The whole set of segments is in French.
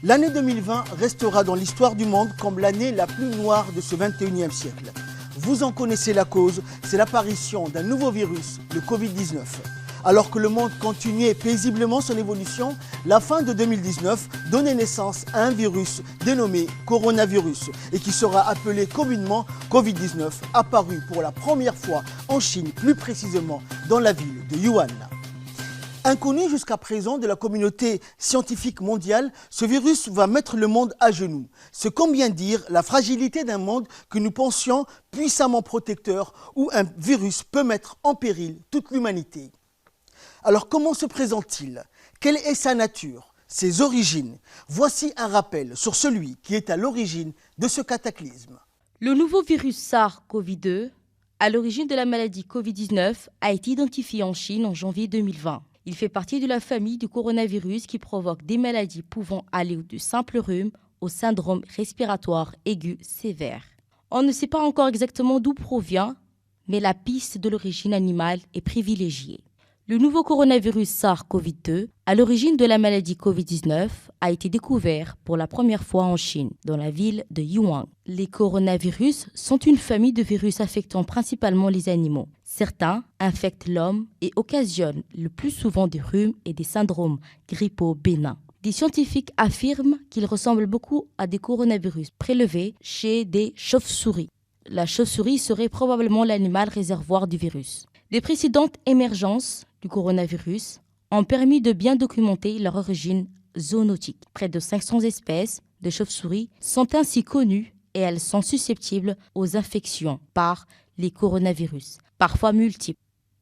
L'année 2020 restera dans l'histoire du monde comme l'année la plus noire de ce 21e siècle. Vous en connaissez la cause, c'est l'apparition d'un nouveau virus, le Covid-19. Alors que le monde continuait paisiblement son évolution, la fin de 2019 donnait naissance à un virus dénommé coronavirus et qui sera appelé communément Covid-19, apparu pour la première fois en Chine, plus précisément dans la ville de Wuhan. Inconnu jusqu'à présent de la communauté scientifique mondiale, ce virus va mettre le monde à genoux. C'est combien dire la fragilité d'un monde que nous pensions puissamment protecteur, où un virus peut mettre en péril toute l'humanité. Alors comment se présente-t-il? Quelle est sa nature? Ses origines? Voici un rappel sur celui qui est à l'origine de ce cataclysme. Le nouveau virus SARS-CoV-2, à l'origine de la maladie Covid-19, a été identifié en Chine en janvier 2020. Il fait partie de la famille du coronavirus qui provoque des maladies pouvant aller du simple rhume au syndrome respiratoire aigu sévère. On ne sait pas encore exactement d'où provient, mais la piste de l'origine animale est privilégiée. Le nouveau coronavirus SARS-CoV-2, à l'origine de la maladie Covid-19, a été découvert pour la première fois en Chine, dans la ville de Wuhan. Les coronavirus sont une famille de virus affectant principalement les animaux. Certains infectent l'homme et occasionnent le plus souvent des rhumes et des syndromes grippaux bénins. Des scientifiques affirment qu'ils ressemblent beaucoup à des coronavirus prélevés chez des chauves-souris. La chauve-souris serait probablement l'animal réservoir du virus. Les précédentes émergences du coronavirus ont permis de bien documenter leur origine zoonotique. Près de 500 espèces de chauves-souris sont ainsi connues et elles sont susceptibles aux infections par les coronavirus, parfois multiples.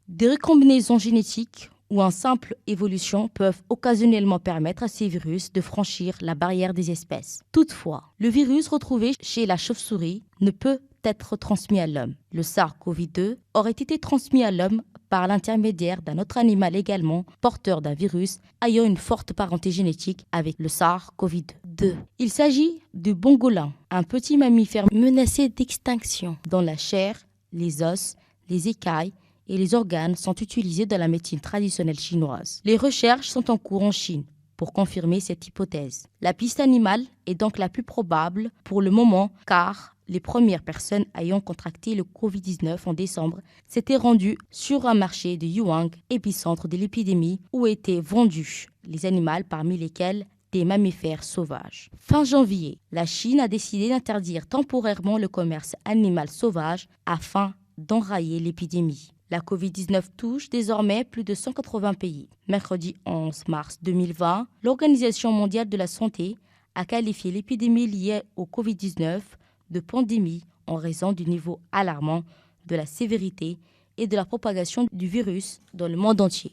Des recombinaisons génétiques ou une simple évolution peuvent occasionnellement permettre à ces virus de franchir la barrière des espèces. Toutefois, le virus retrouvé chez la chauve-souris ne peut être transmis à l'homme. Le SARS-CoV-2 aurait été transmis à l'homme par l'intermédiaire d'un autre animal également porteur d'un virus ayant une forte parenté génétique avec le SARS-CoV-2. Il s'agit du pangolin, un petit mammifère menacé d'extinction dont la chair, les os, les écailles et les organes sont utilisés dans la médecine traditionnelle chinoise. Les recherches sont en cours en Chine pour confirmer cette hypothèse. La piste animale est donc la plus probable pour le moment car les premières personnes ayant contracté le Covid-19 en décembre s'étaient rendues sur un marché de Wuhan, épicentre de l'épidémie, où étaient vendus les animaux parmi lesquels des mammifères sauvages. Fin janvier, la Chine a décidé d'interdire temporairement le commerce animal sauvage afin d'enrayer l'épidémie. La Covid-19 touche désormais plus de 180 pays. Mercredi 11 mars 2020, l'Organisation mondiale de la santé a qualifié l'épidémie liée au Covid-19 de pandémie en raison du niveau alarmant de la sévérité et de la propagation du virus dans le monde entier.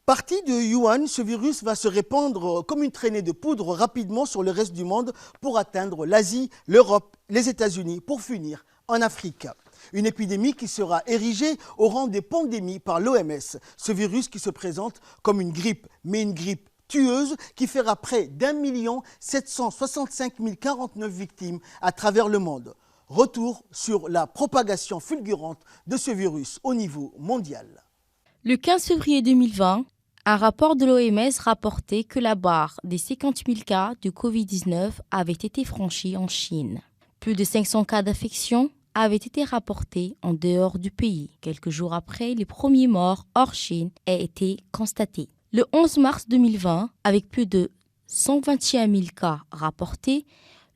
Parti de Wuhan, ce virus va se répandre comme une traînée de poudre rapidement sur le reste du monde pour atteindre l'Asie, l'Europe, les États-Unis, pour finir en Afrique. Une épidémie qui sera érigée au rang des pandémies par l'OMS. Ce virus qui se présente comme une grippe, mais une grippe tueuse qui fera près d'1 765 049 victimes à travers le monde. Retour sur la propagation fulgurante de ce virus au niveau mondial. Le 15 février 2020, un rapport de l'OMS rapportait que la barre des 50 000 cas de Covid-19 avait été franchie en Chine. Plus de 500 cas d'infection avaient été rapportés en dehors du pays. Quelques jours après, les premiers morts hors Chine ont été constatés. Le 11 mars 2020, avec plus de 121 000 cas rapportés,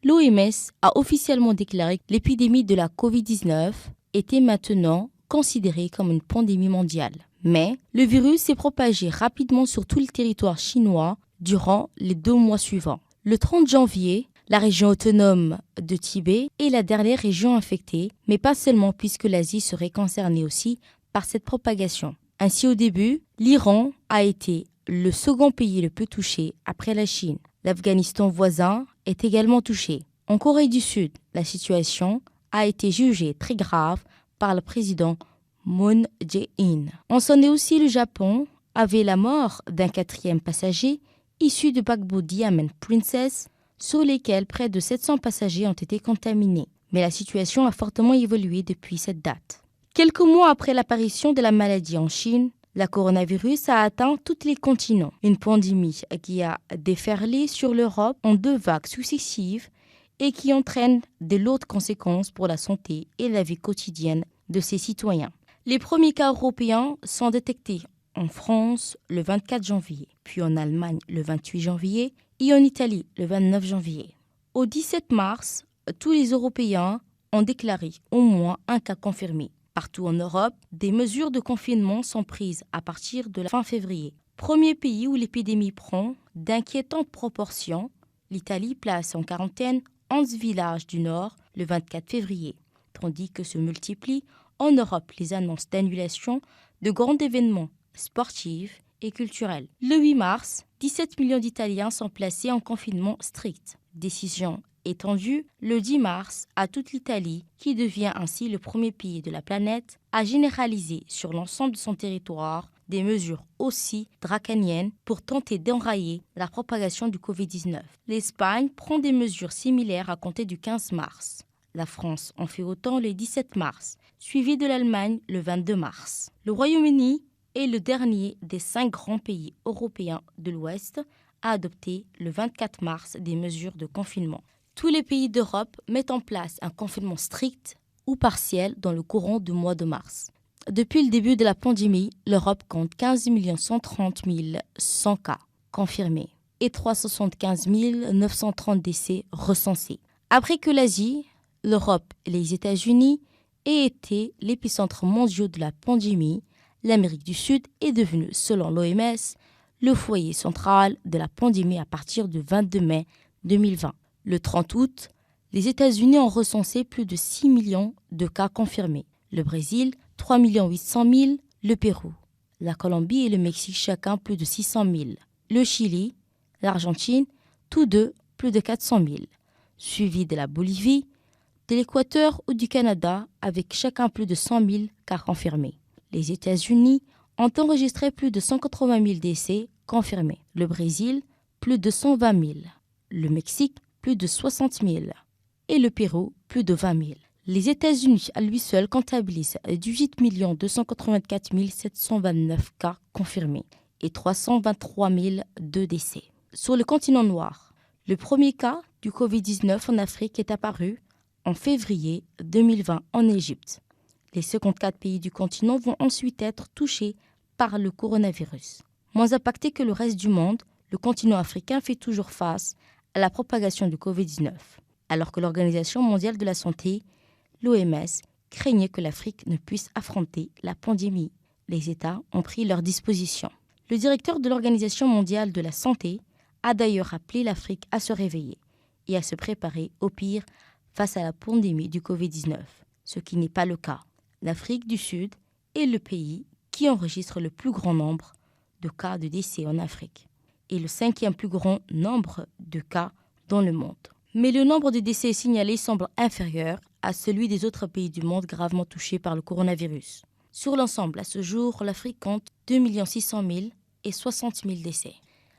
l'OMS a officiellement déclaré que l'épidémie de la Covid-19 était maintenant considérée comme une pandémie mondiale. Mais le virus s'est propagé rapidement sur tout le territoire chinois durant les 2 mois suivants. Le 30 janvier, la région autonome de Tibet est la dernière région infectée, mais pas seulement puisque l'Asie serait concernée aussi par cette propagation. Ainsi, au début, l'Iran a été le second pays le plus touché après la Chine. L'Afghanistan voisin est également touché. En Corée du Sud, la situation a été jugée très grave par le président Moon Jae-in. On s'en est aussi le Japon, avait la mort d'un 4e passager issu du paquebot Diamond Princess, sur lesquels près de 700 passagers ont été contaminés. Mais la situation a fortement évolué depuis cette date. Quelques mois après l'apparition de la maladie en Chine, Le coronavirus a atteint tous les continents. Une pandémie qui a déferlé sur l'Europe en 2 vagues successives et qui entraîne de lourdes conséquences pour la santé et la vie quotidienne de ses citoyens. Les premiers cas européens sont détectés en France le 24 janvier, puis en Allemagne le 28 janvier et en Italie le 29 janvier. Au 17 mars, tous les Européens ont déclaré au moins un cas confirmé. Partout en Europe, des mesures de confinement sont prises à partir de la fin février. Premier pays où l'épidémie prend d'inquiétantes proportions, l'Italie place en quarantaine 11 villages du Nord le 24 février, tandis que se multiplient en Europe les annonces d'annulation de grands événements sportifs et culturels. Le 8 mars, 17 millions d'Italiens sont placés en confinement strict. Décision étendue le 10 mars à toute l'Italie, qui devient ainsi le premier pays de la planète à généraliser sur l'ensemble de son territoire des mesures aussi draconiennes pour tenter d'enrayer la propagation du Covid-19. L'Espagne prend des mesures similaires à compter du 15 mars. La France en fait autant le 17 mars, suivi de l'Allemagne le 22 mars. Le Royaume-Uni est le dernier des 5 grands pays européens de l'Ouest à adopter le 24 mars des mesures de confinement. Tous les pays d'Europe mettent en place un confinement strict ou partiel dans le courant du mois de mars. Depuis le début de la pandémie, l'Europe compte 15 130 100 cas confirmés et 375 930 décès recensés. Après que l'Asie, l'Europe et les États-Unis aient été l'épicentre mondial de la pandémie, l'Amérique du Sud est devenue, selon l'OMS, le foyer central de la pandémie à partir du 22 mai 2020. Le 30 août, les États-Unis ont recensé plus de 6 millions de cas confirmés. Le Brésil, 3 800 000, le Pérou, la Colombie et le Mexique chacun plus de 600 000. Le Chili, l'Argentine, tous deux plus de 400 000, suivi de la Bolivie, de l'Équateur ou du Canada avec chacun plus de 100 000 cas confirmés. Les États-Unis ont enregistré plus de 180 000 décès confirmés. Le Brésil, plus de 120 000. Le Mexique, plus de 60 000. Et le Pérou, plus de 20 000. Les États-Unis, à lui seul, comptabilisent 18 284 729 cas confirmés et 323 002 décès. Sur le continent noir, le premier cas du Covid-19 en Afrique est apparu en février 2020 en Égypte. Les 54 pays du continent vont ensuite être touchés par le coronavirus. Moins impacté que le reste du monde, le continent africain fait toujours face à la propagation du Covid-19, alors que l'Organisation mondiale de la santé, l'OMS, craignait que l'Afrique ne puisse affronter la pandémie. Les États ont pris leurs dispositions. Le directeur de l'Organisation mondiale de la santé a d'ailleurs appelé l'Afrique à se réveiller et à se préparer au pire face à la pandémie du Covid-19, ce qui n'est pas le cas. L'Afrique du Sud est le pays qui enregistre le plus grand nombre de cas de décès en Afrique et le 5e plus grand nombre de cas dans le monde. Mais le nombre de décès signalés semble inférieur à celui des autres pays du monde gravement touchés par le coronavirus. Sur l'ensemble, à ce jour, l'Afrique compte 2 600 000 et 60 000 décès.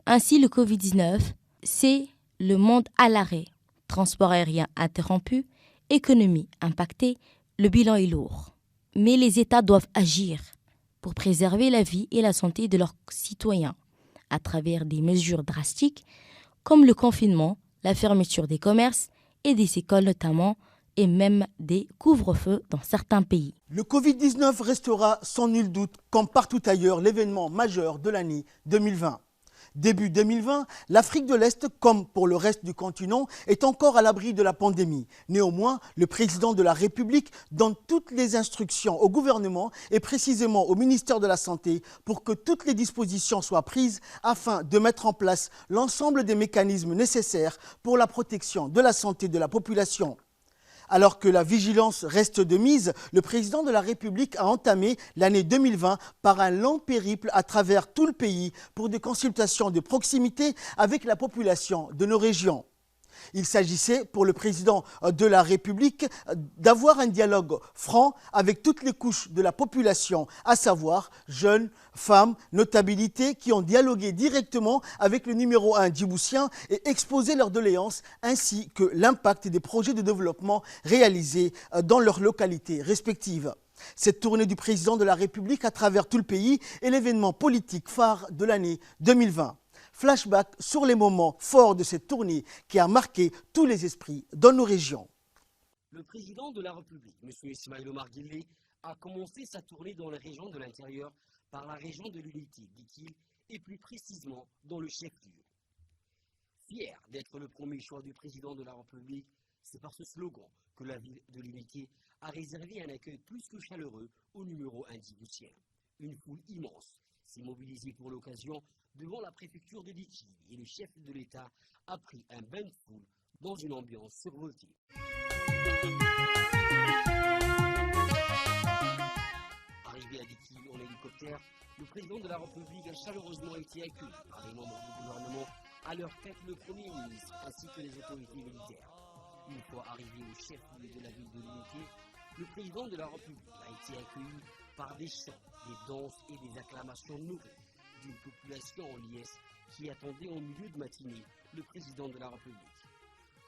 Ainsi, le Covid-19, c'est le monde à l'arrêt. Transport aérien interrompu, économie impactée, le bilan est lourd. Mais les États doivent agir pour préserver la vie et la santé de leurs citoyens à travers des mesures drastiques comme le confinement, la fermeture des commerces et des écoles notamment, et même des couvre-feux dans certains pays. Le Covid-19 restera sans nul doute, comme partout ailleurs, l'événement majeur de l'année 2020. Début 2020, l'Afrique de l'Est, comme pour le reste du continent, est encore à l'abri de la pandémie. Néanmoins, le président de la République donne toutes les instructions au gouvernement et précisément au ministère de la Santé pour que toutes les dispositions soient prises afin de mettre en place l'ensemble des mécanismes nécessaires pour la protection de la santé de la population. Alors que la vigilance reste de mise, le président de la République a entamé l'année 2020 par un long périple à travers tout le pays pour des consultations de proximité avec la population de nos régions. Il s'agissait pour le président de la République d'avoir un dialogue franc avec toutes les couches de la population, à savoir jeunes, femmes, notabilités qui ont dialogué directement avec le numéro 1 djiboutien et exposé leurs doléances ainsi que l'impact des projets de développement réalisés dans leurs localités respectives. Cette tournée du président de la République à travers tout le pays est l'événement politique phare de l'année 2020. Flashback sur les moments forts de cette tournée qui a marqué tous les esprits dans nos régions. Le président de la République, M. Ismaël Omar Guelleh, a commencé sa tournée dans les régions de l'intérieur par la région de l'Unité, dit-il, et plus précisément dans le chef-lieu. Fier d'être le premier choix du président de la République, c'est par ce slogan que la ville de l'Unité a réservé un accueil plus que chaleureux au numéro 1 djiboutien. Une foule immense s'est mobilisée pour l'occasion devant la préfecture de Djibouti et le chef de l'État a pris un bain de foule dans une ambiance survoltée. Arrivé à Djibouti en hélicoptère, le président de la République a chaleureusement été accueilli par les membres du gouvernement, à leur tête le Premier ministre ainsi que les autorités militaires. Une fois arrivé au chef-lieu de la ville de l'Unité, le président de la République a été accueilli par des chants, des danses et des acclamations nourries d'une population en liesse qui attendait en milieu de matinée le président de la République.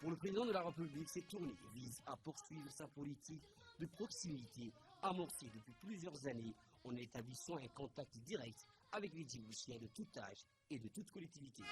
Pour le président de la République, cette tournée vise à poursuivre sa politique de proximité amorcée depuis plusieurs années en établissant un contact direct avec les Djiboutiens de tout âge et de toute collectivité.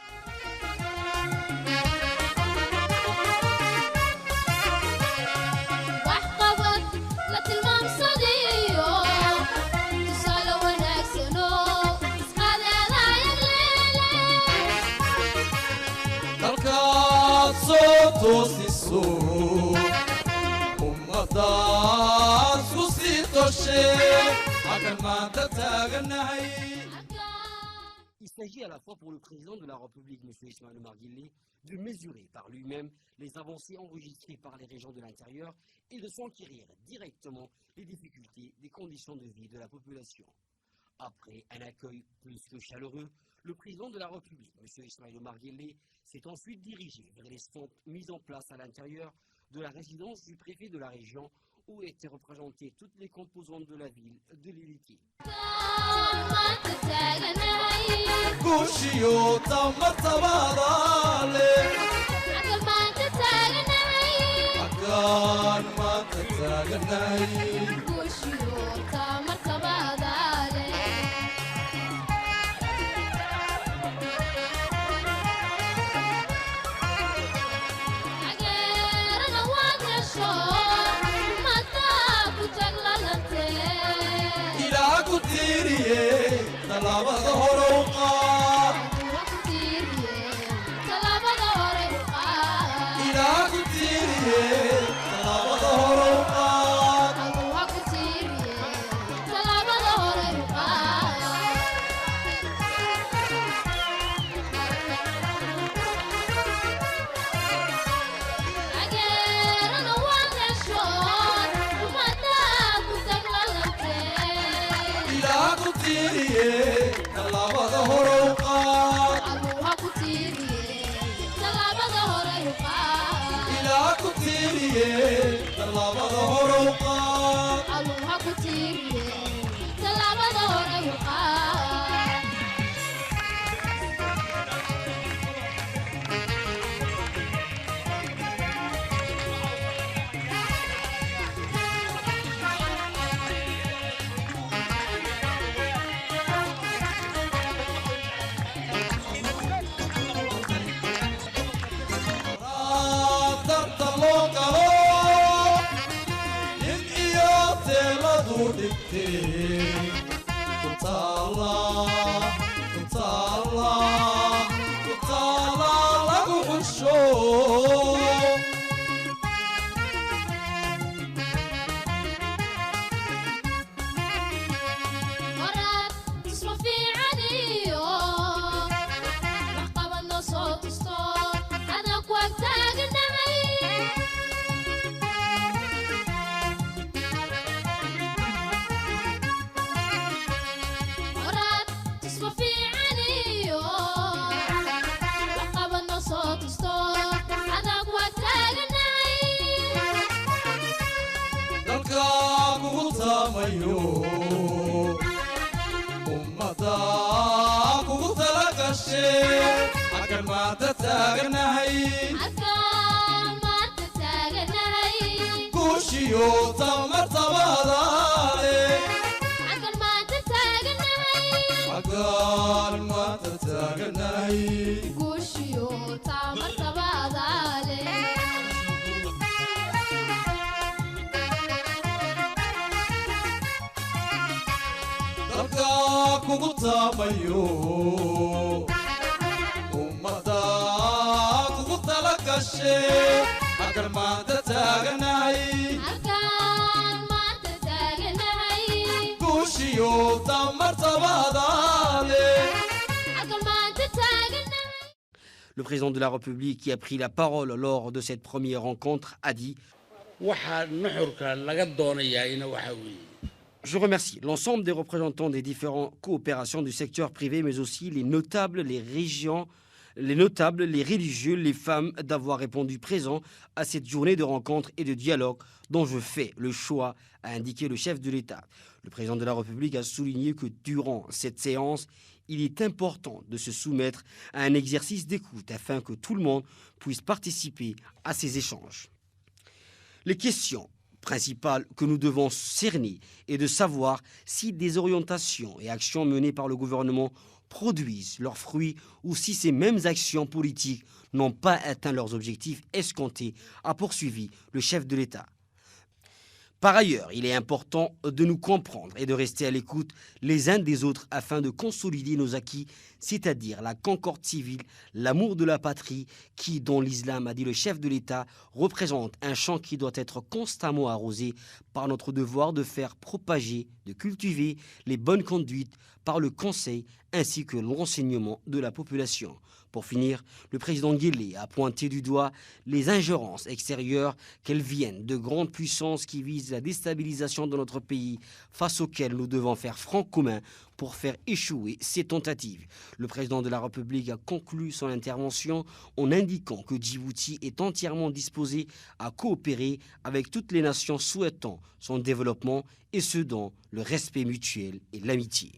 Il s'agit à la fois pour le président de la République, M. Ismaël Omar Guelleh, de mesurer par lui-même les avancées enregistrées par les régions de l'intérieur et de s'enquérir directement les difficultés des conditions de vie de la population. Après un accueil plus que chaleureux, le président de la République, M. Ismaël Omar Guelleh, s'est ensuite dirigé vers les stands mis en place à l'intérieur de la résidence du préfet de la région où étaient représentées toutes les composantes de la ville de l'Unité. Kushio tamartabadale Le président de la République qui a pris la parole lors de cette première rencontre a dit « Je remercie l'ensemble des représentants des différentes coopérations du secteur privé, mais aussi les notables, les religieux, les femmes d'avoir répondu présent à cette journée de rencontre et de dialogue dont je fais le choix, a indiqué le chef de l'État. Le président de la République a souligné que durant cette séance, il est important de se soumettre à un exercice d'écoute afin que tout le monde puisse participer à ces échanges. Les questions principales que nous devons cerner est de savoir si des orientations et actions menées par le gouvernement produisent leurs fruits ou si ces mêmes actions politiques n'ont pas atteint leurs objectifs escomptés, a poursuivi le chef de l'État. Par ailleurs, il est important de nous comprendre et de rester à l'écoute les uns des autres afin de consolider nos acquis, c'est-à-dire la concorde civile, l'amour de la patrie qui, dans l'islam, a dit le chef de l'État, représente un champ qui doit être constamment arrosé par notre devoir de faire propager, de cultiver les bonnes conduites par le conseil ainsi que l'enseignement de la population. Pour finir, le président Guelleh a pointé du doigt les ingérences extérieures qu'elles viennent de grandes puissances qui visent la déstabilisation de notre pays, face auxquelles nous devons faire front commun pour faire échouer ces tentatives. Le président de la République a conclu son intervention en indiquant que Djibouti est entièrement disposé à coopérer avec toutes les nations souhaitant son développement et ce dans le respect mutuel et l'amitié.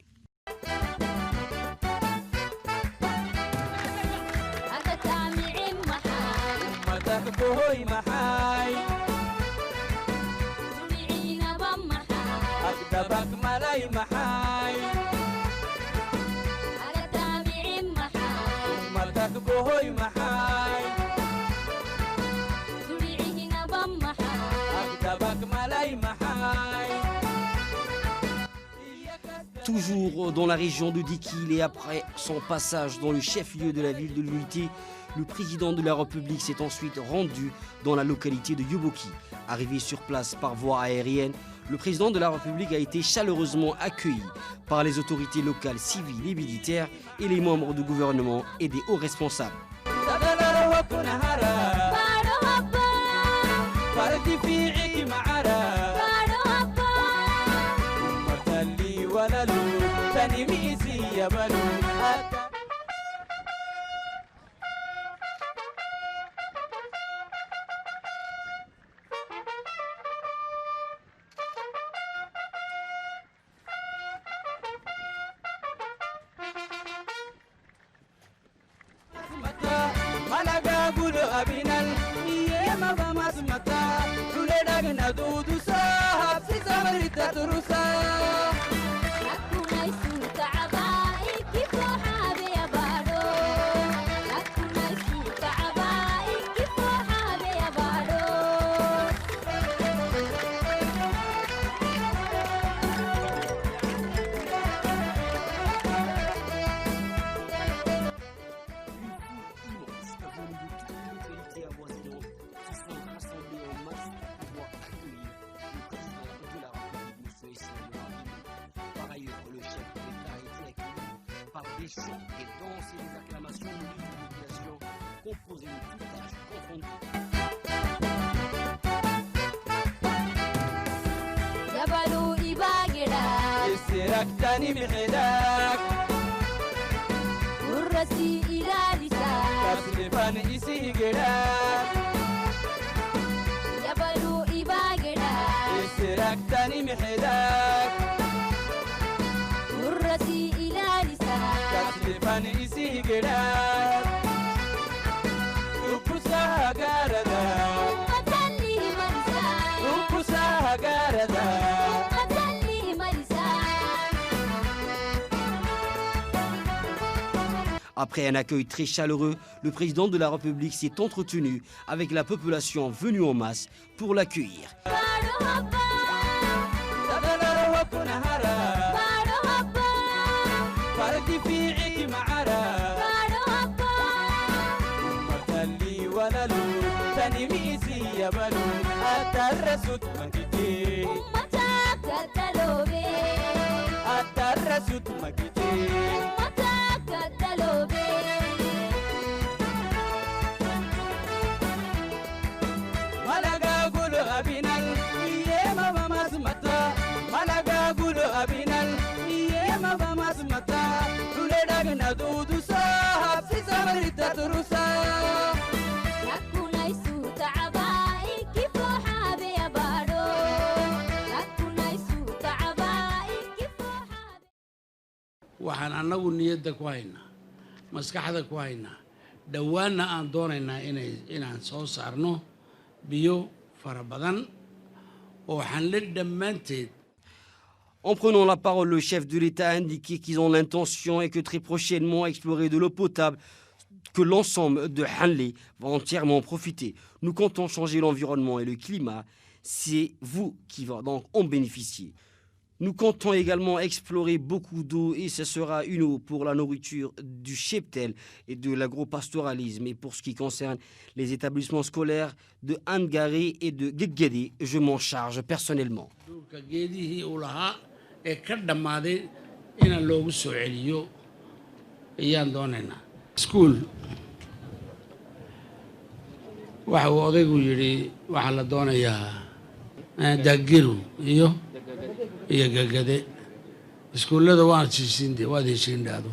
Toujours dans la région de Dikil et après son passage dans le chef-lieu de la ville de l'Unité, le président de la République s'est ensuite rendu dans la localité de Yuboki. Arrivé sur place par voie aérienne, le président de la République a été chaleureusement accueilli par les autorités locales civiles et militaires et les membres du gouvernement et des hauts responsables. Des chants, des danses et des acclamations de la population composées de tout âge confondu. Jabalou Ibagera, Seraktani Mehedak, Urrasi Ilalisa, Kaslepan Isigera, Jabalou Ibagera, Seraktani Mehedak, Urrasi Ilalisa. Kaslepan isigera Ukusa garada Umatali marisa Ukusa garada Umatali marisa Après un accueil très chaleureux, le président de la République s'est entretenu avec la population venue en masse pour l'accueillir. waxaan anagu niyadda ku haynaa maskaxda ku haynaa dhawaanna aan doonaynaa inaan soo saarno biyo fara badan oo xanle dhammaanteed. En prenant la parole, le chef de l'État a indiqué qu'ils ont l'intention et que très prochainement explorer de l'eau potable que l'ensemble de Hanlé va entièrement profiter. Nous comptons changer l'environnement et le climat. C'est vous qui va donc en bénéficier. Nous comptons également explorer beaucoup d'eau et ce sera une eau pour la nourriture du cheptel et de l'agropastoralisme. Et pour ce qui concerne les établissements scolaires de Angaré et de Guéguédé, je m'en charge personnellement. School waxa uu odaygu yidhi waxaa la doonayaa dagiru iyo gagade iskuullada waad heshiin dhahdo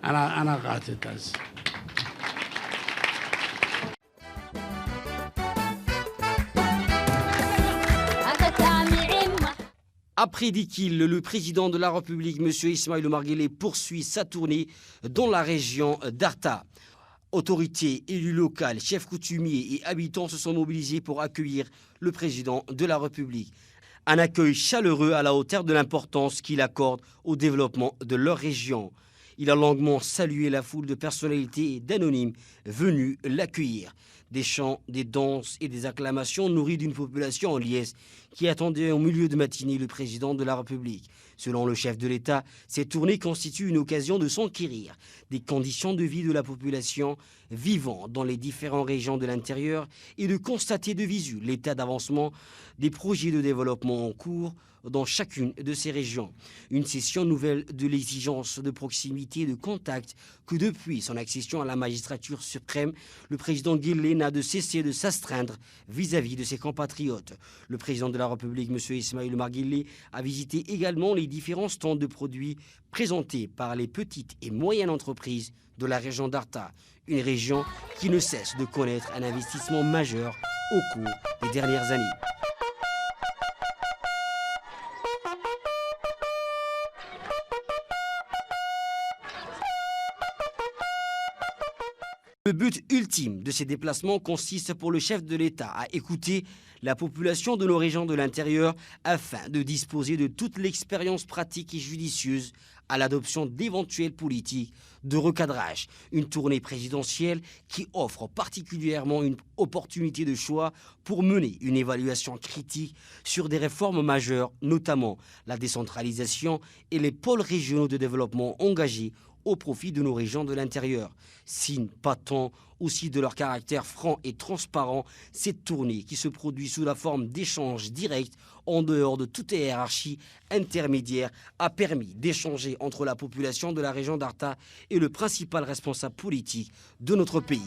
anaa qaatay taas. Après, dit-il, le président de la République, M. Ismaïl Omar Guelleh, poursuit sa tournée dans la région d'Arta. Autorités, élus locaux, chefs coutumiers et habitants se sont mobilisés pour accueillir le président de la République. Un accueil chaleureux à la hauteur de l'importance qu'il accorde au développement de leur région. Il a longuement salué la foule de personnalités et d'anonymes venus l'accueillir. Des chants, des danses et des acclamations nourries d'une population en liesse qui attendait au milieu de matinée le président de la République. Selon le chef de l'État, cette tournée constitue une occasion de s'enquérir des conditions de vie de la population vivant dans les différentes régions de l'intérieur et de constater de visu l'état d'avancement des projets de développement en cours dans chacune de ces régions. Une session nouvelle de l'exigence de proximité et de contact que depuis son accession à la magistrature suprême, le président Guelleh n'a de cesser de s'astreindre vis-à-vis de ses compatriotes. Le président de la République, M. Ismaïl Omar Guelleh, a visité également les différents stands de produits présentés par les petites et moyennes entreprises de la région d'Arta, une région qui ne cesse de connaître un investissement majeur au cours des dernières années. Le but ultime de ces déplacements consiste pour le chef de l'État à écouter la population de nos régions de l'intérieur afin de disposer de toute l'expérience pratique et judicieuse à l'adoption d'éventuelles politiques de recadrage. Une tournée présidentielle qui offre particulièrement une opportunité de choix pour mener une évaluation critique sur des réformes majeures, notamment la décentralisation et les pôles régionaux de développement engagés au profit de nos régions de l'intérieur. Signe patent aussi de leur caractère franc et transparent, cette tournée qui se produit sous la forme d'échanges directs en dehors de toute hiérarchie intermédiaire a permis d'échanger entre la population de la région d'Arta et le principal responsable politique de notre pays.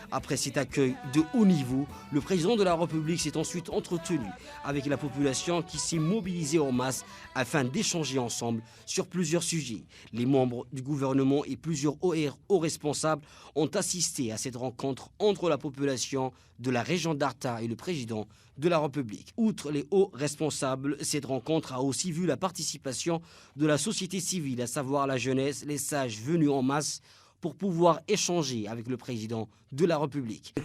Après cet accueil de haut niveau, le président de la République s'est ensuite entretenu avec la population qui s'est mobilisée en masse afin d'échanger ensemble sur plusieurs sujets. Les membres du gouvernement et plusieurs hauts responsables ont assisté à cette rencontre entre la population de la région d'Arta et le président de la République. Outre les hauts responsables, cette rencontre a aussi vu la participation de la société civile, à savoir la jeunesse, les sages venus en masse pour pouvoir échanger avec le président de la République.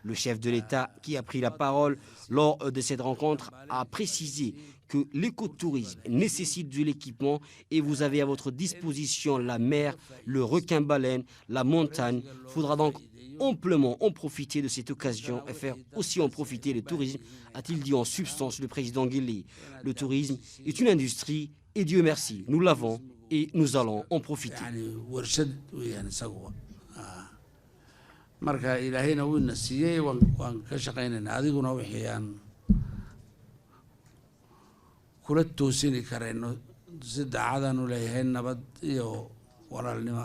Le chef de l'État qui a pris la parole lors de cette rencontre a précisé que l'écotourisme nécessite de l'équipement et vous avez à votre disposition la mer, le requin-baleine, la montagne. Il faudra donc amplement en profiter de cette occasion et faire aussi en profiter le tourisme, a-t-il dit en substance le président Guelleh. Le tourisme est une industrie et Dieu merci, nous l'avons et nous allons en profiter. marka ilaahayna wuu na siiyey waan ka shaqaynaynaa adiguna wixii aan kula toosini karayno si daacadaan u leeyahay nabad iyo walaalnimo.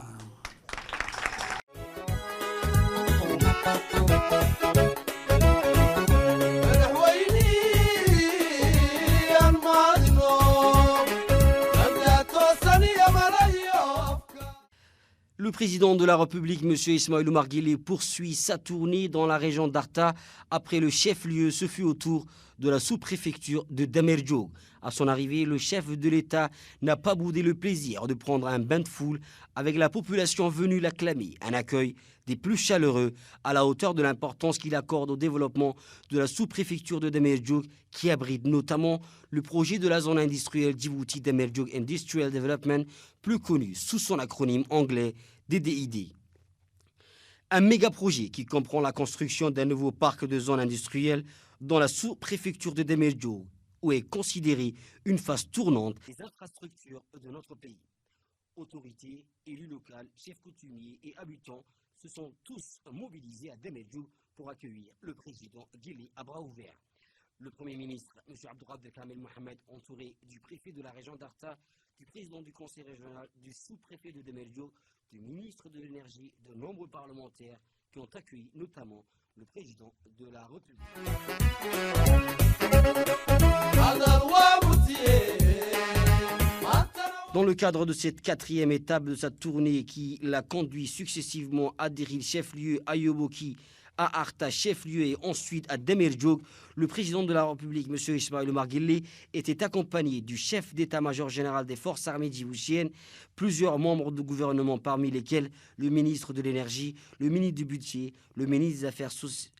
Le président de la République, M. Ismaïl Omar Guelleh, poursuit sa tournée dans la région d'Arta. Après le chef-lieu, ce fut au tour de la sous-préfecture de Damerjog. À son arrivée, le chef de l'État n'a pas boudé le plaisir de prendre un bain de foule avec la population venue l'acclamer. Un accueil des plus chaleureux à la hauteur de l'importance qu'il accorde au développement de la sous-préfecture de Damerjog, qui abrite notamment le projet de la zone industrielle Djibouti Damerjog Industrial Development, plus connu sous son acronyme anglais DDID. Un méga projet qui comprend la construction d'un nouveau parc de zones industrielles dans la sous-préfecture de Damerjog, où est considérée une phase tournante des infrastructures de notre pays. Autorités, élus locaux, chefs coutumiers et habitants se sont tous mobilisés à Damerjog pour accueillir le président Guelleh à bras ouverts. Le Premier ministre, M. Abdourabdel Kamel Mohamed, entouré du préfet de la région d'Arta, du président du conseil régional, du sous-préfet de Damerjog, du ministre de l'énergie, de nombreux parlementaires qui ont accueilli notamment le président de la République. Dans le cadre de cette quatrième étape de sa tournée qui l'a conduit successivement à Deril, chef-lieu, à Yoboki, à Arta, chef-lieu et ensuite à Damerjog, le président de la République, M. Ismaïl Omar Guelleh, était accompagné du chef d'état-major général des forces armées djiboutiennes, plusieurs membres du gouvernement parmi lesquels le ministre de l'énergie, le ministre du budget, le ministre des Affaires sociales,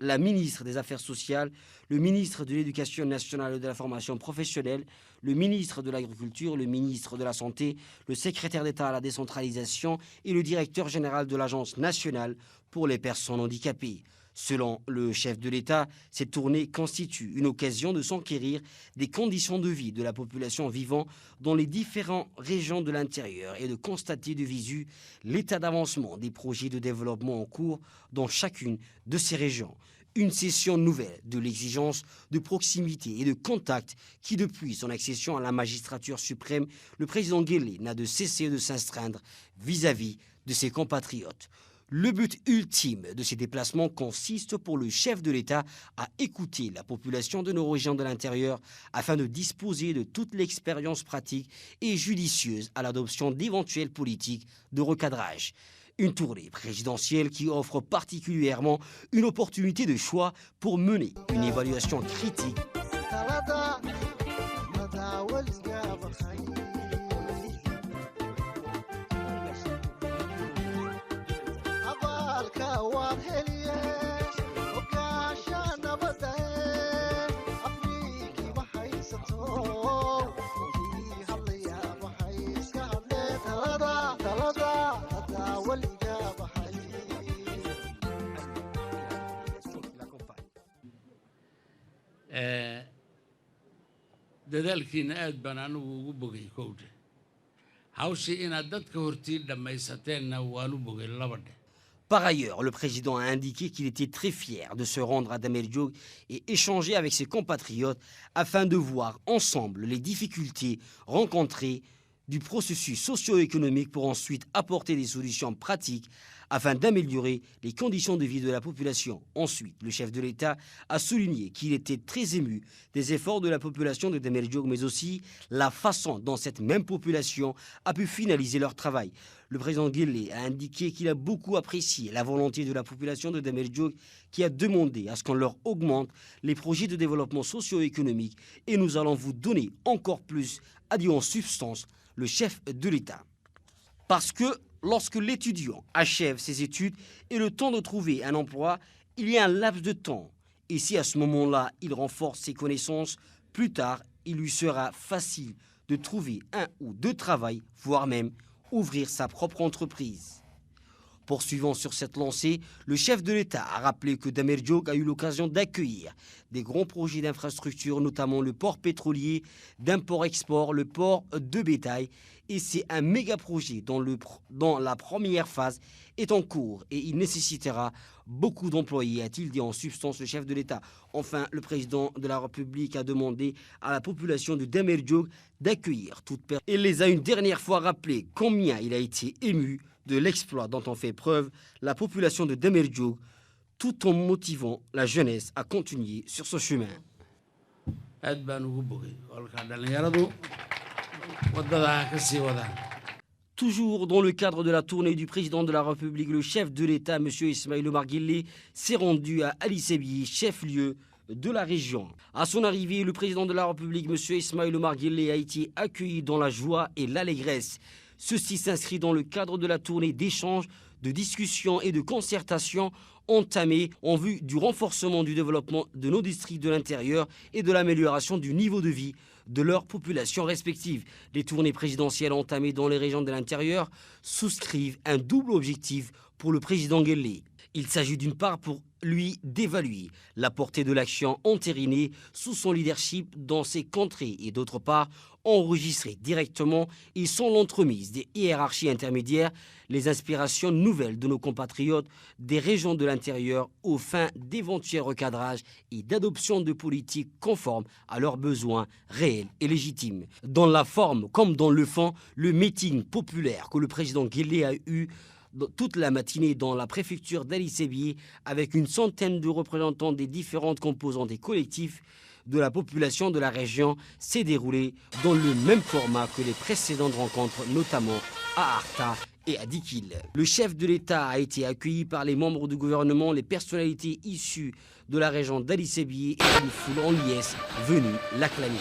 la ministre des Affaires sociales, le ministre de l'Éducation nationale et de la formation professionnelle, le ministre de l'Agriculture, le ministre de la Santé, le secrétaire d'État à la décentralisation et le directeur général de l'Agence nationale pour les personnes handicapées. Selon le chef de l'État, cette tournée constitue une occasion de s'enquérir des conditions de vie de la population vivant dans les différentes régions de l'intérieur et de constater de visu l'état d'avancement des projets de développement en cours dans chacune de ces régions. Une session nouvelle de l'exigence de proximité et de contact qui, depuis son accession à la magistrature suprême, le président Guelleh n'a de cesser de s'astreindre vis-à-vis de ses compatriotes. Le but ultime de ces déplacements consiste pour le chef de l'État à écouter la population de nos régions de l'intérieur afin de disposer de toute l'expérience pratique et judicieuse à l'adoption d'éventuelles politiques de recadrage. Une tournée présidentielle qui offre particulièrement une opportunité de choix pour mener une évaluation critique. dadaalkiina aad baan anigu ugu bogay kowdhe hawshii inaad dadka hortiin dhammaysateenna waan u bogay labadhe. Par ailleurs, le président a indiqué qu'il était très fier de se rendre à Damerjog et échanger avec ses compatriotes afin de voir ensemble les difficultés rencontrées du processus socio-économique pour ensuite apporter des solutions pratiques afin d'améliorer les conditions de vie de la population. Ensuite, le chef de l'État a souligné qu'il était très ému des efforts de la population de Damerjog, mais aussi la façon dont cette même population a pu finaliser leur travail. Le président Guelleh a indiqué qu'il a beaucoup apprécié la volonté de la population de Damerjog qui a demandé à ce qu'on leur augmente les projets de développement socio-économique et nous allons vous donner encore plus, a dit en substance le chef de l'État. Parce que lorsque l'étudiant achève ses études et le temps de trouver un emploi il y a un laps de temps. Et si à ce moment-là, il renforce ses connaissances, plus tard, il lui sera facile de trouver un ou deux travails, voire même ouvrir sa propre entreprise. Poursuivant sur cette lancée, le chef de l'État a rappelé que Damer Diop a eu l'occasion d'accueillir des grands projets d'infrastructure, notamment le port pétrolier, d'import-export, le port de bétail. Et c'est un méga projet dont la première phase est en cours et il nécessitera beaucoup d'employés, a-t-il dit en substance le chef de l'État. Enfin, le président de la République a demandé à la population de Damer Diop d'accueillir toute personne. Il les a une dernière fois rappelé combien il a été ému de l'exploit dont on fait preuve la population de Damer Diop, tout en motivant la jeunesse à continuer sur ce chemin. Toujours dans le cadre de la tournée du président de la République, le chef de l'État, M. Ismaïla Omar Guelleh, s'est rendu à Ali Sebihi, chef-lieu de la région. À son arrivée, le président de la République, M. Ismaïla Omar Guelleh, a été accueilli dans la joie et l'allégresse. Ceci s'inscrit dans le cadre de la tournée d'échanges, de discussions et de concertations entamée en vue du renforcement du développement de nos districts de l'intérieur et de l'amélioration du niveau de vie de leurs populations respectives. Les tournées présidentielles entamées dans les régions de l'intérieur souscrivent un double objectif pour le président Guelleh. Il s'agit d'une part pour lui d'évaluer la portée de l'action entérinée sous son leadership dans ces contrées et d'autre part enregistrer directement et sans l'entremise des hiérarchies intermédiaires les inspirations nouvelles de nos compatriotes des régions de l'intérieur aux fins d'éventuels recadrages et d'adoption de politiques conformes à leurs besoins réels et légitimes. Dans la forme comme dans le fond, le meeting populaire que le président Guelleh a eu toute la matinée dans la préfecture d'Ali Sebihi avec une centaine de représentants des différentes composantes et collectifs de la population de la région s'est déroulé dans le même format que les précédentes rencontres, notamment à Arta et à Dikil. Le chef de l'État a été accueilli par les membres du gouvernement, les personnalités issues de la région d'Ali Sebihi et une foule en liesse venue l'acclamer.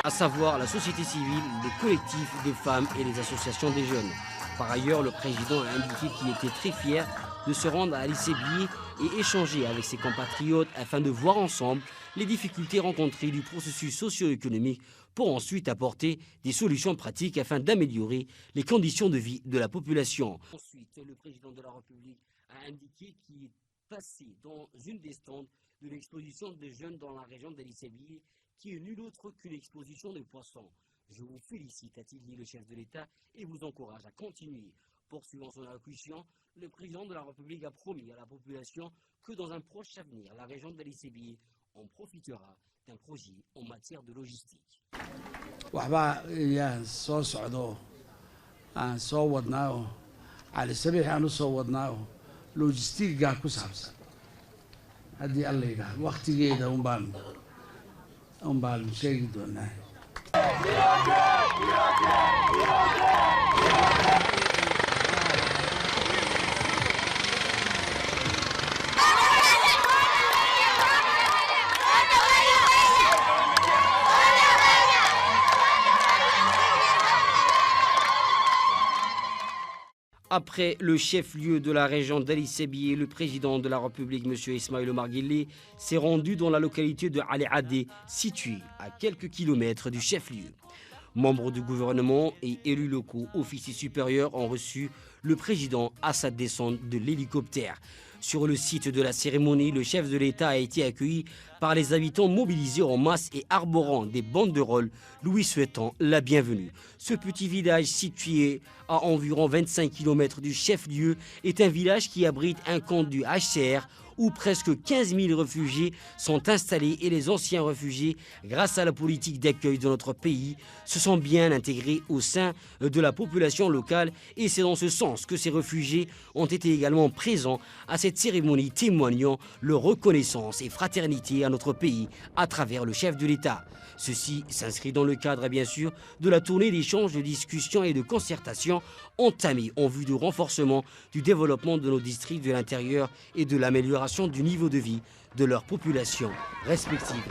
À savoir la société civile, les collectifs des femmes et les associations des jeunes. Par ailleurs, le président a indiqué qu'il était très fier de se rendre à Ali Sebihi et échanger avec ses compatriotes afin de voir ensemble les difficultés rencontrées du processus socio-économique pour ensuite apporter des solutions pratiques afin d'améliorer les conditions de vie de la population. Ensuite, le président de la République a indiqué qu'il est passé dans une des stands de l'exposition des jeunes dans la région d'Ali Sebihi qui est nulle autre qu'une exposition de poissons. Je vous félicite, a-t-il dit le chef de l'État, et vous encourage à continuer. Poursuivant son allocution, le président de la République a promis à la population que dans un proche avenir, la région d'Ali Sebihi en profitera d'un projet en matière de logistique. waxbaa ayaan soo socdo aan soo wadnaayo cali sabiix aan u soo wadnaayo logistiga ku saabsan haddii alla yidhaahdo waqtigeeda un baan sheegi doonaa. Après le chef-lieu de la région d'Ali Sebié, le président de la République, M. Ismaïl Omar Guelleh, s'est rendu dans la localité de Ali Adé, située à quelques kilomètres du chef-lieu. Membres du gouvernement et élus locaux, officiers supérieurs ont reçu le président à sa descente de l'hélicoptère. Sur le site de la cérémonie, le chef de l'État a été accueilli par les habitants mobilisés en masse et arborant des banderoles, lui souhaitant la bienvenue. Ce petit village situé à environ 25 km du chef-lieu est un village qui abrite un camp du HCR où presque 15 000 réfugiés sont installés et les anciens réfugiés, grâce à la politique d'accueil de notre pays, se sont bien intégrés au sein de la population locale et c'est dans ce sens que ces réfugiés ont été également présents à cette cérémonie témoignant leur reconnaissance et fraternité à notre pays à travers le chef de l'État. Ceci s'inscrit dans le cadre, bien sûr, de la tournée d'échanges, de discussions et de concertation entamée en vue du renforcement du développement de nos districts de l'intérieur et de l'amélioration du niveau de vie de leurs populations respectives.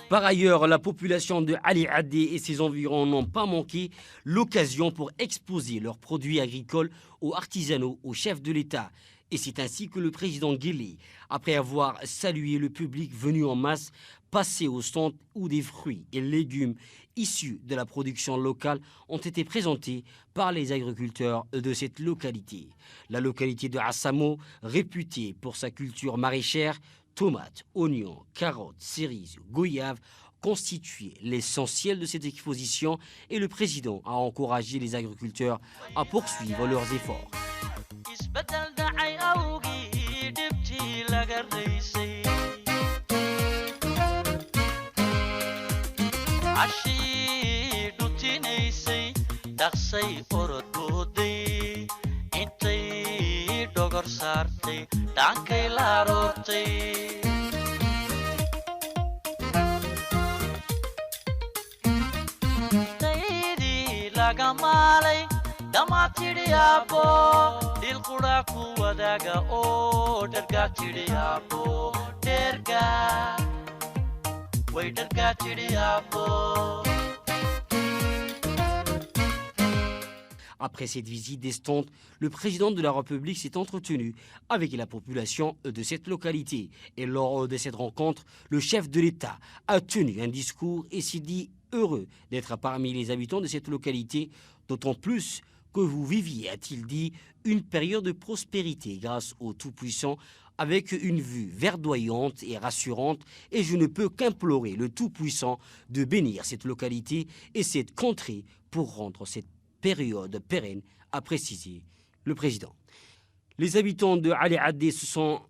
Par ailleurs, la population de Ali Adé et ses environs n'ont pas manqué l'occasion pour exposer leurs produits agricoles aux artisanaux, aux chefs de l'État. Et c'est ainsi que le président Guelleh, après avoir salué le public venu en masse, passé au stand où des fruits et légumes issus de la production locale ont été présentés par les agriculteurs de cette localité. La localité de Assamo, réputée pour sa culture maraîchère, tomates, oignons, carottes, cerises, goyaves, constituaient l'essentiel de cette exposition et le président a encouragé les agriculteurs à poursuivre leurs efforts. Après cette visite d'estonte, le président de la République s'est entretenu avec la population de cette localité. Et lors de cette rencontre, le chef de l'État a tenu un discours et s'est dit heureux d'être parmi les habitants de cette localité, d'autant plus que vous viviez, a-t-il dit, une période de prospérité grâce au Tout-Puissant, avec une vue verdoyante et rassurante, et je ne peux qu'implorer le Tout-Puissant de bénir cette localité et cette contrée pour rendre cette période pérenne, a précisé le président. Les habitants de Ali Adé se sont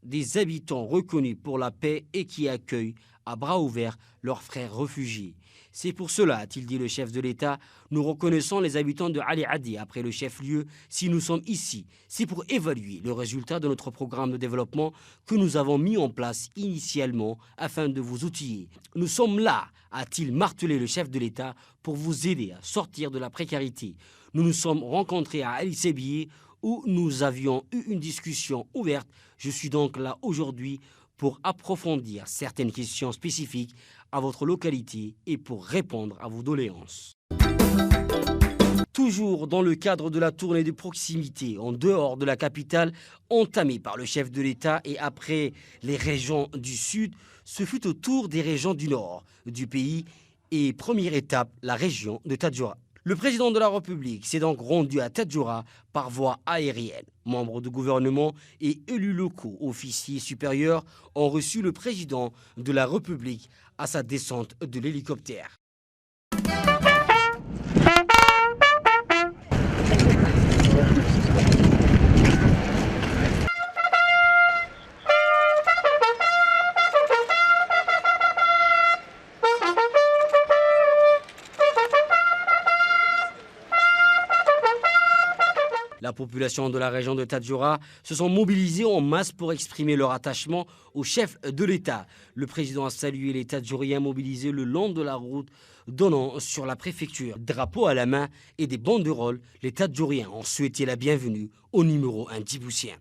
des habitants reconnus pour la paix et qui accueillent à bras ouverts leurs frères réfugiés. C'est pour cela, a-t-il dit le chef de l'État, nous reconnaissons les habitants de Ali Adi après le chef-lieu. Si nous sommes ici, c'est pour évaluer le résultat de notre programme de développement que nous avons mis en place initialement afin de vous outiller. Nous sommes là, a-t-il martelé le chef de l'État, pour vous aider à sortir de la précarité. Nous nous sommes rencontrés à Ali Sebiye où nous avions eu une discussion ouverte. Je suis donc là aujourd'hui pour approfondir certaines questions spécifiques à votre localité et pour répondre à vos doléances. Toujours dans le cadre de la tournée de proximité en dehors de la capitale, entamée par le chef de l'État et après les régions du Sud, ce fut au tour des régions du Nord du pays et première étape, la région de Tadjoura. Le président de la République s'est donc rendu à Tadjoura par voie aérienne. Membres du gouvernement et élus locaux, officiers supérieurs, ont reçu le président de la République à sa descente de l'hélicoptère. La population de la région de Tadjoura se sont mobilisés en masse pour exprimer leur attachement au chef de l'État. Le président a salué les Tadjouriens mobilisés le long de la route donnant sur la préfecture. Drapeau à la main et des banderoles, les Tadjouriens ont souhaité la bienvenue au numéro 1 djiboutien.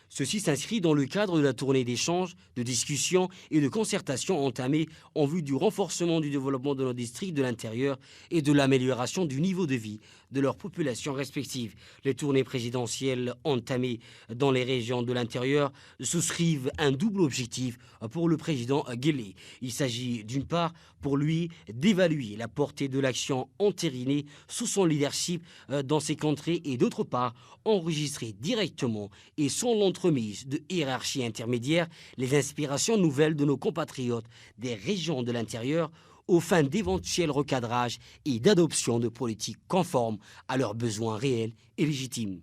Ceci s'inscrit dans le cadre de la tournée d'échanges, de discussions et de concertations entamées en vue du renforcement du développement de nos districts de l'intérieur et de l'amélioration du niveau de vie de leurs populations respectives. Les tournées présidentielles entamées dans les régions de l'intérieur souscrivent un double objectif pour le président Guelleh. Il s'agit d'une part pour lui d'évaluer la portée de l'action entérinée sous son leadership dans ces contrées et d'autre part enregistrer directement et sans l'entremise de hiérarchie intermédiaire les inspirations nouvelles de nos compatriotes des régions de l'intérieur aux fins d'éventuels recadrages et d'adoption de politiques conformes à leurs besoins réels et légitimes.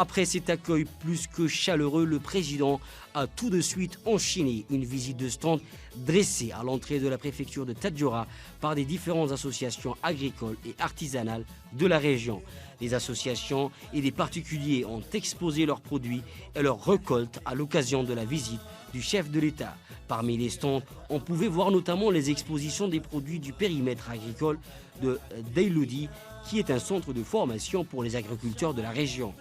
Après cet accueil plus que chaleureux, le président a tout de suite enchaîné une visite de stand dressée à l'entrée de la préfecture de Tadjoura par des différentes associations agricoles et artisanales de la région. Les associations et des particuliers ont exposé leurs produits et leurs récoltes à l'occasion de la visite du chef de l'État. Parmi les stands, on pouvait voir notamment les expositions des produits du périmètre agricole de Deiloudi, qui est un centre de formation pour les agriculteurs de la région.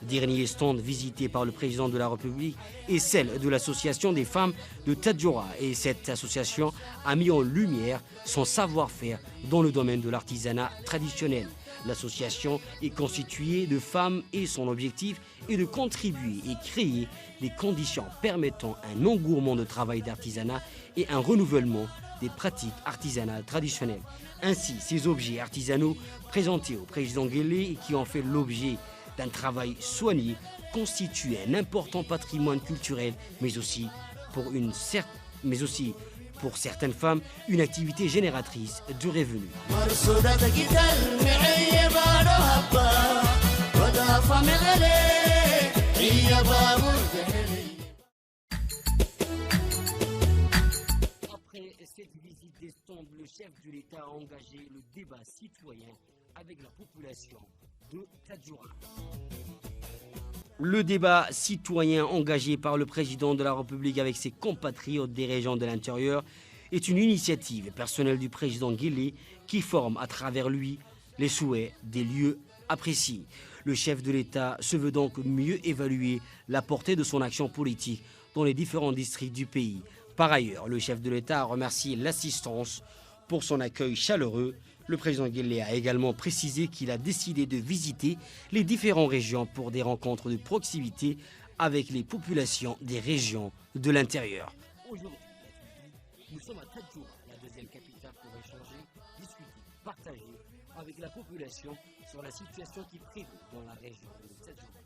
Dernier stand visité par le président de la République est celle de l'association des femmes de Tadjoura. Et cette association a mis en lumière son savoir-faire dans le domaine de l'artisanat traditionnel. L'association est constituée de femmes et son objectif est de contribuer et créer les conditions permettant un engourement de travail d'artisanat et un renouvellement des pratiques artisanales traditionnelles. Ainsi, ces objets artisanaux présentés au président Guelleh et qui ont fait l'objet d'un travail soigné constitue un important patrimoine culturel, mais aussi pour certaines femmes, une activité génératrice de revenus. Après cette visite des stands, le chef de l'État a engagé le débat citoyen avec la population de Tadjoura. Le débat citoyen engagé par le président de la République avec ses compatriotes des régions de l'intérieur est une initiative personnelle du président Guelleh qui forme à travers lui les souhaits des lieux appréciés. Le chef de l'État se veut donc mieux évaluer la portée de son action politique dans les différents districts du pays, Par ailleurs, le chef de l'État a remercié l'assistance pour son accueil chaleureux. Le président Guelleh a également précisé qu'il a décidé de visiter les différentes régions pour des rencontres de proximité avec les populations des régions de l'intérieur. Aujourd'hui, nous sommes à Tadjoura, la deuxième capitale, pour échanger, discuter, partager avec la population sur la situation qui prévaut dans la région de Tadjoura.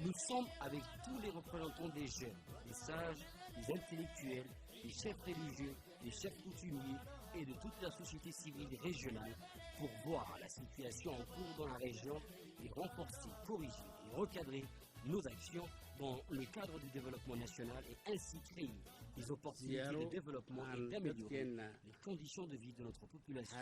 Nous sommes avec tous les représentants des jeunes, des sages, des intellectuels, des chefs religieux, des chefs coutumiers et de toute la société civile régionale pour voir la situation en cours dans la région et renforcer, corriger et recadrer nos actions dans le cadre du développement national et ainsi créer des opportunités de développement et d'améliorer les conditions de vie de notre population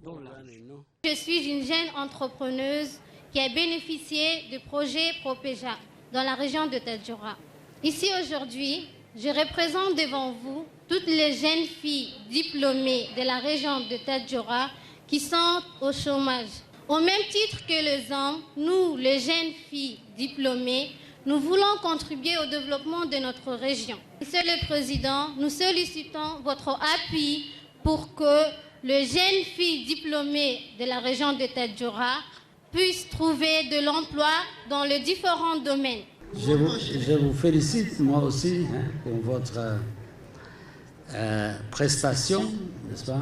dans la région. Je suis une jeune entrepreneuse qui a bénéficié du projet Propéja dans la région de Tadjoura. Ici aujourd'hui, je représente devant vous toutes les jeunes filles diplômées de la région de Tadjoura qui sont au chômage. Au même titre que les hommes, nous, les jeunes filles diplômées, nous voulons contribuer au développement de notre région. Monsieur le Président, nous sollicitons votre appui pour que les jeunes filles diplômées de la région de Tadjoura puissent trouver de l'emploi dans les différents domaines. Je vous félicite, moi aussi, pour votre prestation, n'est-ce pas?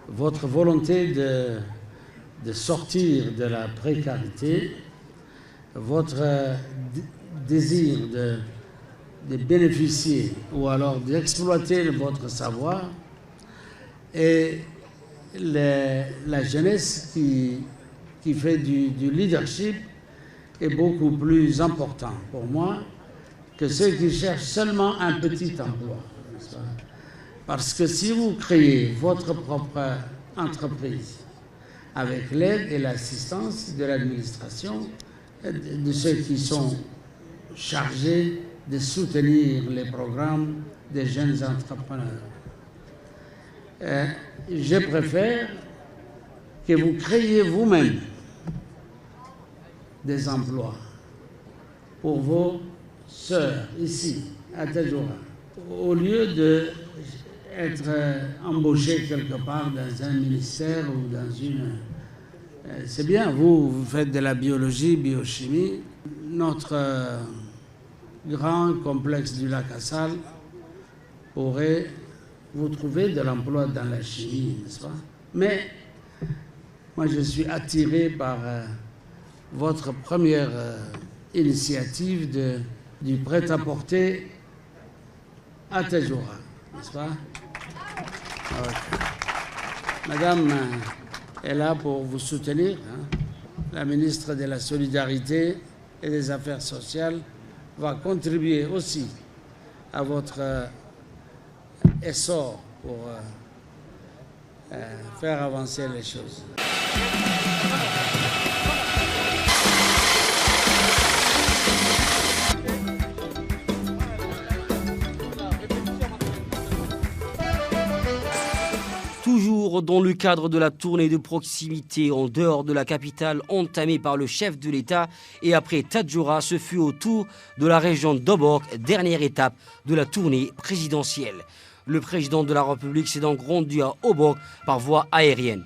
Votre volonté de sortir de la précarité, votre désir de bénéficier ou alors d'exploiter votre savoir et la jeunesse qui fait du leadership est beaucoup plus important pour moi que ceux qui cherchent seulement un petit emploi. N'est-ce pas? Parce que si vous créez votre propre entreprise avec l'aide et l'assistance de l'administration, de ceux qui sont chargés de soutenir les programmes des jeunes entrepreneurs, je préfère que vous créiez vous-même des emplois pour vos sœurs ici à Tadjoura, au lieu d'être embauché quelque part dans un ministère ou dans une... C'est bien, vous faites de la biologie, biochimie. Notre grand complexe du lac Assal pourrait vous trouver de l'emploi dans la chimie, n'est-ce pas? Mais moi, je suis attiré par votre première initiative du prêt-à-porter à Tadjoura, n'est-ce pas? Madame est là pour vous soutenir. La ministre de la Solidarité et des Affaires sociales va contribuer aussi à votre essor pour faire avancer les choses. Toujours dans le cadre de la tournée de proximité en dehors de la capitale entamée par le chef de l'État et après Tadjoura, ce fut au tour de la région d'Obok, dernière étape de la tournée présidentielle. Le président de la République s'est donc rendu à Obok par voie aérienne.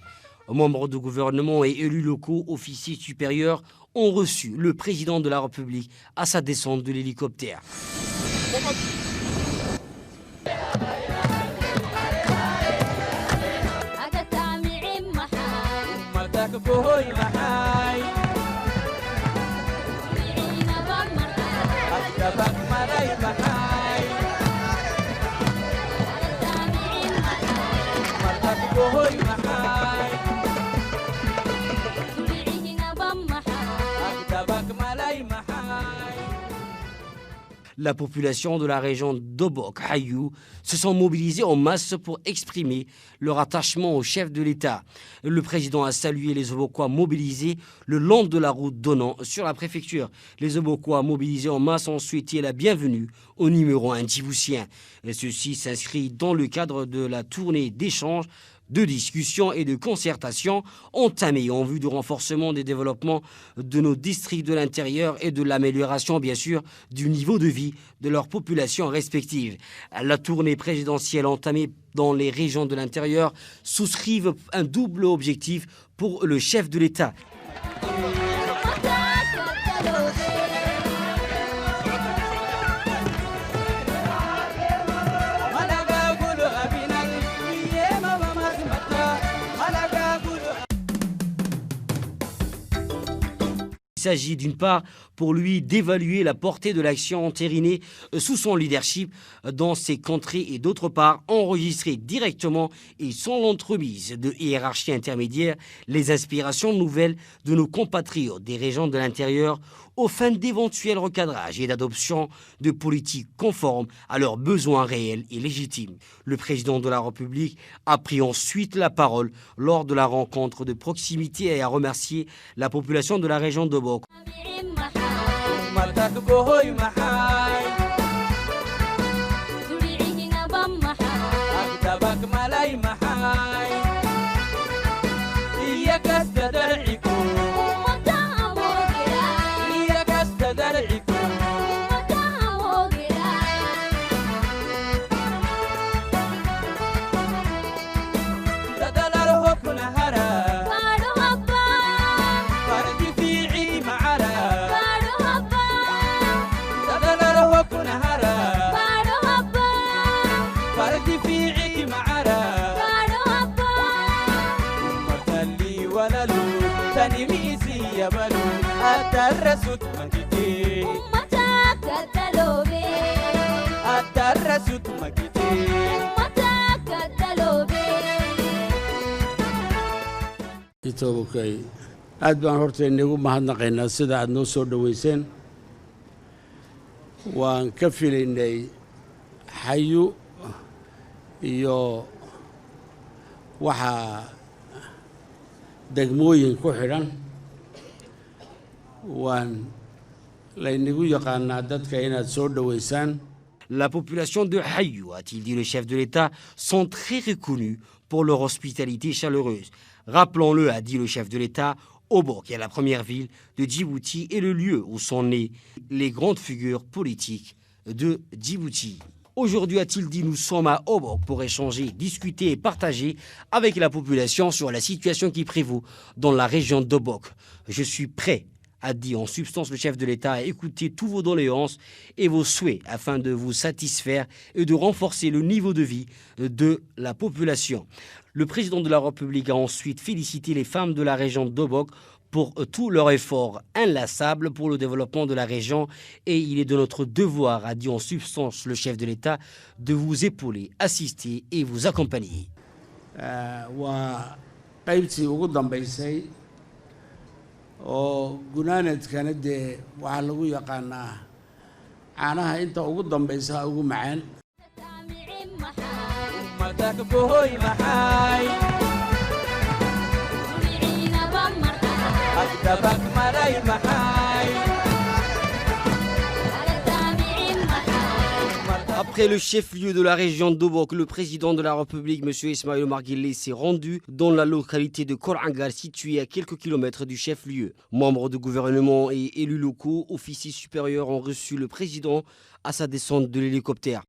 Membres du gouvernement et élus locaux, officiers supérieurs ont reçu le président de la République à sa descente de l'hélicoptère. La population de la région d'Obok, Hayou, se sont mobilisés en masse pour exprimer leur attachement au chef de l'État. Le président a salué les Obokois mobilisés le long de la route donnant sur la préfecture. Les Obokois mobilisés en masse ont souhaité la bienvenue au numéro 1 djiboutien. Ceci s'inscrit dans le cadre de la tournée d'échange de discussions et de concertation entamées en vue du renforcement des développements de nos districts de l'intérieur et de l'amélioration, bien sûr, du niveau de vie de leurs populations respectives. La tournée présidentielle entamée dans les régions de l'intérieur souscrivent un double objectif pour le chef de l'État. Il s'agit d'une part pour lui d'évaluer la portée de l'action entérinée sous son leadership dans ces contrées et d'autre part enregistrer directement et sans l'entremise de hiérarchie intermédiaire les inspirations nouvelles de nos compatriotes des régions de l'intérieur aux fins d'éventuels recadrages et d'adoption de politiques conformes à leurs besoins réels et légitimes. Le président de la République a pris ensuite la parole lors de la rencontre de proximité et a remercié la population de la région de Bok. aad baan horta inagu mahadnaqaynaa sida aad noo soo dhaweyseen waan ka filaynay xayu iyo waxa degmooyin ku xidhan waan laynagu yaqaanaa dadka inaad soo dhaweysaan. La population de Hayou, a-t-il dit le chef de l'État, sont très reconnus pour leur hospitalité chaleureuse. Rappelons-le, a dit le chef de l'État, Obok est la première ville de Djibouti et le lieu où sont nées les grandes figures politiques de Djibouti. Aujourd'hui, a-t-il dit, nous sommes à Obok pour échanger, discuter et partager avec la population sur la situation qui prévaut dans la région d'Obok. Je suis prêt, a dit en substance le chef de l'État, à écouter tous vos doléances et vos souhaits afin de vous satisfaire et de renforcer le niveau de vie de la population. Le président de la République a ensuite félicité les femmes de la région d'Obok pour tous leurs efforts inlassables pour le développement de la région et il est de notre devoir, a dit en substance le chef de l'État, de vous épauler, assister et vous accompagner. oo gunaanadkana dee waxaa lagu yaqaanaa caanaha inta ugu dambaysa ugu macaan. Après le chef-lieu de la région d'Obok, le président de la République, M. Ismaïl Omar Guelleh, s'est rendu dans la localité de Korangar, située à quelques kilomètres du chef-lieu. Membres du gouvernement et élus locaux, officiers supérieurs ont reçu le président à sa descente de l'hélicoptère.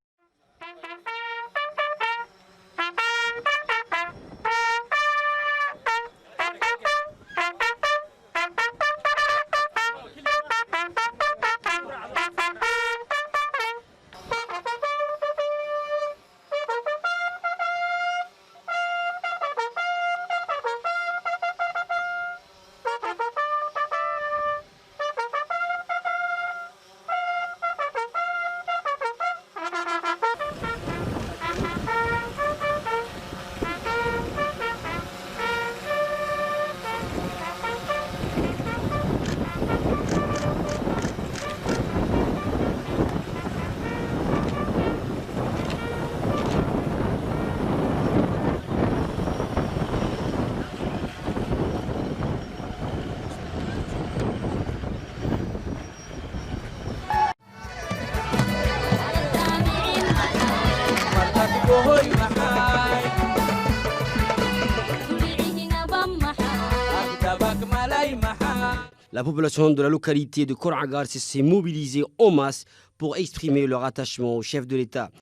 La population de la localité de Korangar s'est mobilisée en masse pour exprimer leur attachement au chef de l'État.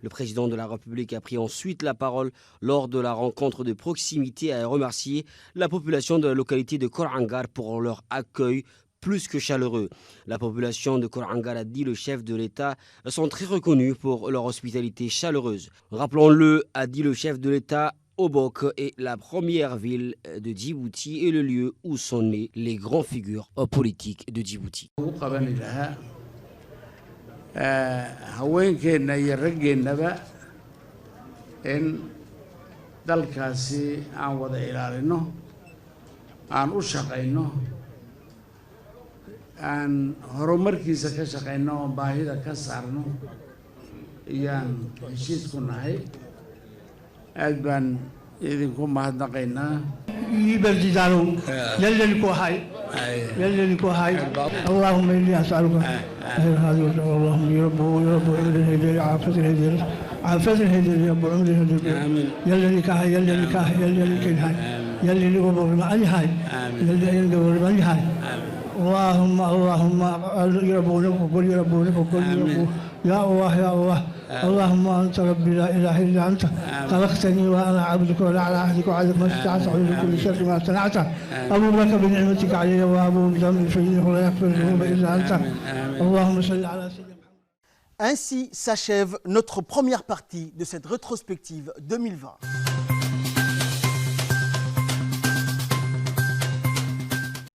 Le président de la République a pris ensuite la parole lors de la rencontre de proximité et a remercié la population de la localité de Korangar pour leur accueil plus que chaleureux. La population de Korangar, a dit le chef de l'État, sont très reconnus pour leur hospitalité chaleureuse. Rappelons-le, a dit le chef de l'État, Obok est la première ville de Djibouti et le lieu où sont nées les grandes figures politiques de Djibouti. haweenkeena iyo raggeennaba in dalkaasi aan wada ilaalino, aan u shaqayno, aan horumarkiisa ka shaqayno, oo baahida ka saarno iyaan heshiis ku nahay. aad baan idinku mahadnaqaynaa. يبرزدانو يللكو هاي يللكو هاي اللهم إني أسألك هذا اللهم يا رب الهدي عافية الهدي عافية الهدي يا رب الهدي يللك هاي يللك هاي يللك هاي يللك ما أي هاي يللك ما أي هاي اللهم يا رب نفقل يا رب نفقل يا الله يا الله اللهم أنت ربي لا إله إلا أنت خلقتني وأنا عبدك ولا على عهدك وعهدك ما استطعت أعوذ بكل شر ما صنعته أبو لك بنعمتك علي وأبو بذنبي فإنه لا يغفر الذنوب إلا أنت اللهم صل على سيدنا. Ainsi s'achève notre première partie de cette rétrospective 2020.